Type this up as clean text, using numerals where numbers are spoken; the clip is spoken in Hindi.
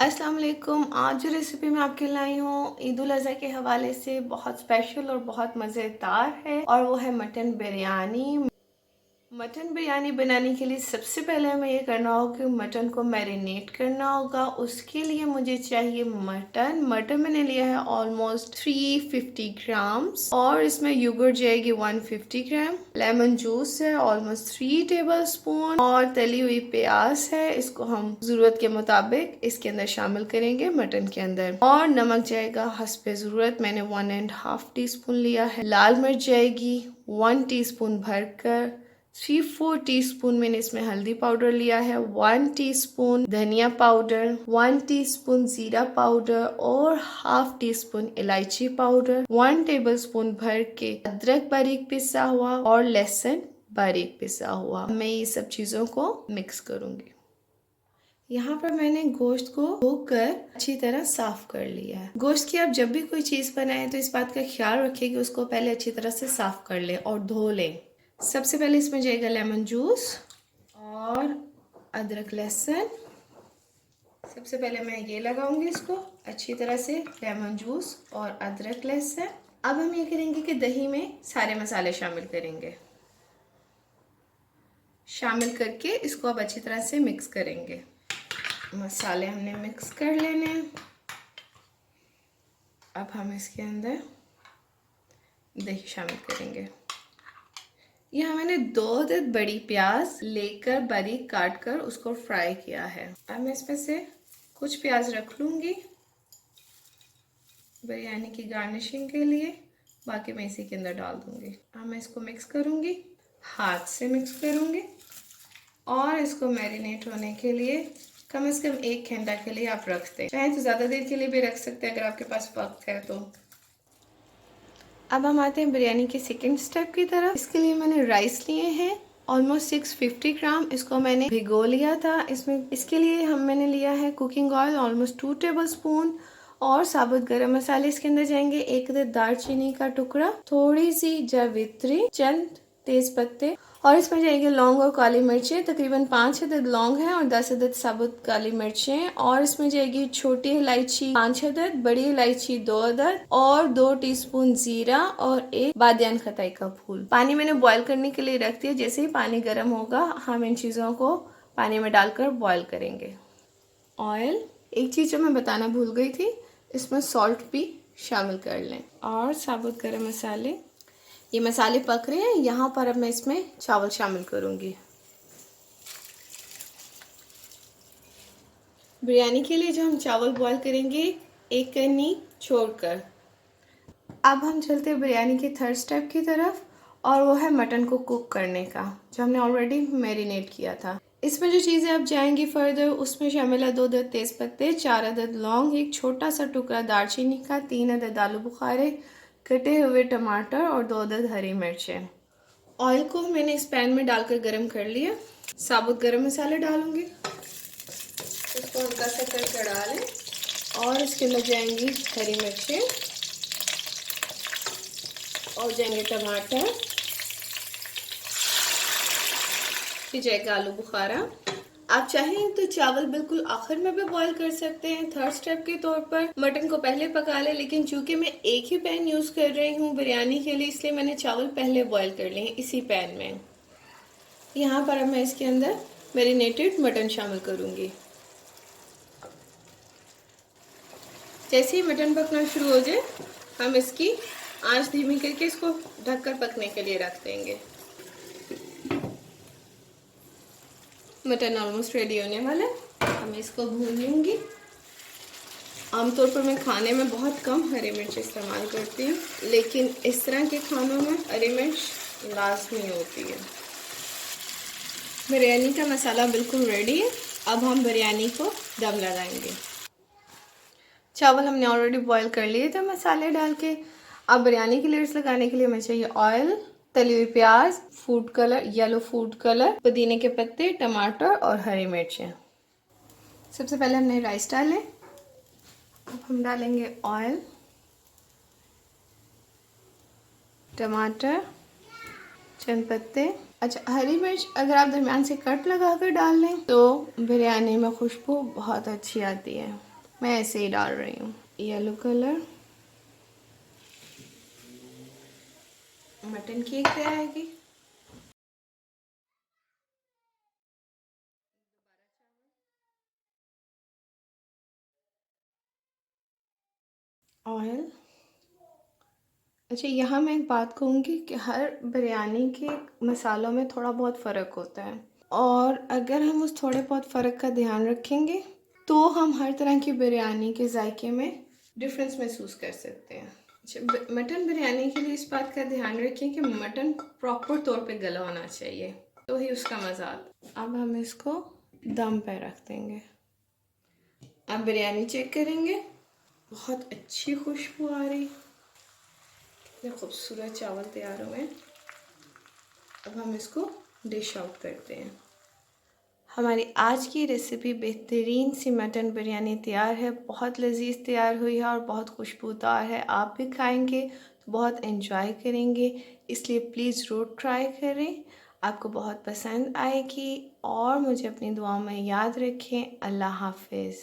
अस्सलाम वालेकुम। आज जो रेसिपी मैं आपके लाई हूँ ईद उल अज़हा के हवाले से बहुत स्पेशल और बहुत मज़ेदार है और वो है मटन बिरयानी। मटन बिरयानी बनाने के लिए सबसे पहले हमें ये करना होगा कि मटन को मैरिनेट करना होगा। उसके लिए मुझे चाहिए मटन मैंने लिया है ऑलमोस्ट 350 ग्राम्स और इसमें योगर्ट जाएगी 150 ग्राम। लेमन जूस है ऑलमोस्ट 3 टेबल स्पून और तली हुई प्याज है, इसको हम जरूरत के मुताबिक इसके अंदर शामिल करेंगे मटन के अंदर। और नमक जाएगा हस्बे जरूरत, मैंने 1.5 टीस्पून लिया है। लाल मिर्च जाएगी 1 टीस्पून भरकर। 3-4 टीस्पून मैंने इसमें हल्दी पाउडर लिया है। 1 टीस्पून धनिया पाउडर, 1 टीस्पून जीरा पाउडर और हाफ टीस्पून इलायची पाउडर। 1 टेबलस्पून भर के अदरक बारीक पिसा हुआ और लहसुन बारीक पिसा हुआ। मैं ये सब चीजों को मिक्स करूंगी। यहाँ पर मैंने गोश्त को धोकर अच्छी तरह साफ कर लिया है। गोश्त की आप जब भी कोई चीज बनाएं तो इस बात का ख्याल रखें कि उसको पहले अच्छी तरह से साफ कर लें और धो लें। सबसे पहले इसमें जाएगा लेमन जूस और अदरक लहसुन। सबसे पहले मैं ये लगाऊंगी इसको अच्छी तरह से, लेमन जूस और अदरक लहसुन। अब हम ये करेंगे कि दही में सारे मसाले शामिल करेंगे। शामिल करके इसको अब अच्छी तरह से मिक्स करेंगे। मसाले हमने मिक्स कर लेने हैं। अब हम इसके अंदर दही शामिल करेंगे। यहाँ मैंने 2 अदद बड़ी प्याज लेकर बारीक काट कर उसको फ्राई किया है। अब मैं इसमें से कुछ प्याज रख लूँगी बिरयानी की गार्निशिंग के लिए, बाकी मैं इसी के अंदर डाल दूँगी। अब मैं इसको मिक्स करूँगी, हाथ से मिक्स करूँगी और इसको मैरिनेट होने के लिए कम से कम 1 घंटा के लिए आप रख दें। चाहे तो ज़्यादा देर के लिए भी रख सकते हैं अगर आपके पास वक्त है तो। अब हम आते हैं बिरयानी के सेकंड स्टेप की तरफ। इसके लिए मैंने राइस लिए हैं ऑलमोस्ट 650 ग्राम, इसको मैंने भिगो लिया था। इसके लिए मैंने लिया है cooking oil almost 2 table spoon और साबुत गरम मसाले इसके अंदर जाएंगे। 1 अदद दालचीनी का टुकड़ा, थोड़ी सी जावित्री, चंद तेज पत्ते और इसमें जाएंगे लौंग और काली मिर्चें। तकरीबन 5 अदद लौंग हैं और 10 अदद साबुत काली मिर्चें। और इसमें जाएगी छोटी इलायची 5 अदद, बड़ी इलायची 2 अदद और 2 टीस्पून जीरा और 1 बादियान खताई का फूल। पानी मैंने बॉईल करने के लिए रख दिया। जैसे ही पानी गर्म होगा हम इन चीज़ों को पानी में डालकर बॉईल करेंगे। ऑयल, एक चीज़ जो मैं बताना भूल गई थी, इसमें सॉल्ट भी शामिल कर लें और साबुत गरम मसाले। ये मसाले पक रहे हैं। यहाँ पर अब मैं इसमें चावल शामिल करूँगी। बिरयानी के लिए जो हम चावल बॉईल करेंगे 1 कन्नी छोड़कर। अब हम चलते हैं बिरयानी के थर्ड स्टेप की तरफ और वो है मटन को कुक करने का, जो हमने ऑलरेडी मैरिनेट किया था। इसमें जो चीज़ें अब जाएंगी फर्दर उसमें शामिल है 2 अदद तेज पत्ते, 4 अदद लौंग, 1 छोटा सा टुकड़ा दालचीनी का, 3 अदद आलू बुखारे, कटे हुए टमाटर और 2 अदद हरी मिर्चें। ऑयल को मैंने इस पैन में डालकर गरम कर लिया। साबुत गरम मसाले डालूंगी, इसको हल्का सा करके डालें और इसके अंदर जाएंगी हरी मिर्चें और जाएंगे टमाटर, फिर जाएगा आलू बुखारा। आप चाहें तो चावल बिल्कुल आखिर में भी बॉईल कर सकते हैं थर्ड स्टेप के तौर पर। मटन को पहले पका लें, लेकिन चूंकि मैं एक ही पैन यूज कर रही हूँ बिरयानी के लिए, इसलिए मैंने चावल पहले बॉईल कर लिए हैं इसी पैन में। यहाँ पर अब मैं इसके अंदर मैरिनेटेड मटन शामिल करूँगी। जैसे ही मटन पकना शुरू हो जाए हम इसकी आंच धीमी करके इसको ढककर पकने के लिए रख देंगे। मटन ऑलमोस्ट रेडी होने वाला है। मैं इसको भून लूँगी। आमतौर पर मैं खाने में बहुत कम हरी मिर्च इस्तेमाल करती हूँ, लेकिन इस तरह के खानों में हरी मिर्च लाजमी होती है। बिरयानी का मसाला बिल्कुल रेडी है। अब हम बिरयानी को दम लगाएंगे। चावल हमने ऑलरेडी बॉईल कर लिए थे मसाले डाल के। अब बिरयानी की लेयर्स लगाने के लिए हमें चाहिए ऑयल, तली हुई प्याज, food colour, yellow food colour, पुदीने के पत्ते, टमाटर और हरी मिर्चें। सबसे पहले हमने राइस डाले। अब हम डालेंगे ऑयल, टमाटर, चंद पत्ते। अच्छा, हरी मिर्च अगर आप दरमियान से कट लगा कर डाल लें तो बिरयानी में खुशबू बहुत अच्छी आती है। मैं ऐसे ही डाल रही हूँ। येलो कलर, मटन की एक आएगी। ऑयल। अच्छा, यहाँ मैं एक बात कहूँगी कि हर बिरयानी के मसालों में थोड़ा बहुत फ़र्क होता है, और अगर हम उस थोड़े बहुत फ़र्क का ध्यान रखेंगे तो हम हर तरह की बिरयानी के जायके में डिफरेंस महसूस कर सकते हैं। अच्छा, मटन बिरयानी के लिए इस बात का ध्यान रखें कि मटन प्रॉपर तौर पे गला होना चाहिए, तो ही उसका मज़ा आता। अब हम इसको दम पे रख देंगे। अब बिरयानी चेक करेंगे। बहुत अच्छी खुशबू आ रही, कितने खूबसूरत चावल तैयार हुए। अब हम इसको डिश आउट करते हैं। हमारी आज की रेसिपी बेहतरीन सी मटन बिरयानी तैयार है, बहुत लजीज तैयार हुई है और बहुत खुशबूदार है। आप भी खाएंगे तो बहुत एंजॉय करेंगे, इसलिए प्लीज़ ज़रूर ट्राई करें, आपको बहुत पसंद आएगी। और मुझे अपनी दुआओं में याद रखें। अल्लाह हाफिज़।